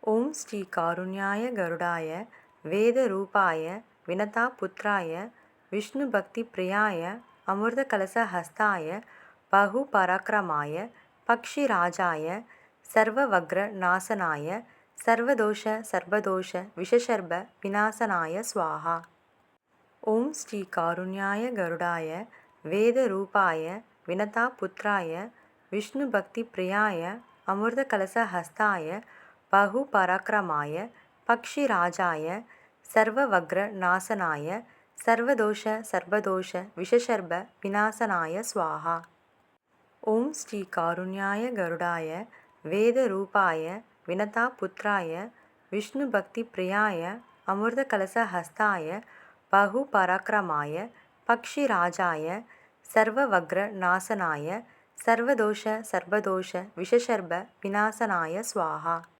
ஓம் ஸ்ரீ காருண்யாய கருடாய வேத ரூபாய வினதாபுத்ராய விஷ்ணு பக்தி பிரியாய அமிர்த கலச ஹஸ்தாய பகு பராக்கிரமாய பக்ஷி ராஜாய சர்வ வக்ர நாசனாய சர்வதோஷ சர்வதோஷ விஷசர்ப விநாசனாய ஸ்வாஹா. ஓம் ஸ்ரீ காருண்யாய கருடாய வேத ரூபாய வினதாபுத்ராய விஷ்ணு பக்தி பிரியாய அமிர்த கலச ஹஸ்தாய பகு பராக்கிரமாய பக்ஷி ராஜாய சர்வ வக்ர நாசனாய சர்வதோஷ சர்வதோஷ விஷசர்ப விநாசனாய ஸ்வாஹா. ஓம் ஸ்ரீ காருண்யாய கருடாய வேத ரூபாய வினதாபுத்ராய விஷ்ணு பக்தி பிரியாய அமிர்த கலச ஹஸ்தாய பகு பராக்கிரமாய பக்ஷி ராஜாய சர்வ வக்ர நாசனாய சர்வதோஷ சர்வதோஷ விஷசர்ப விநாசனாய ஸ்வாஹா.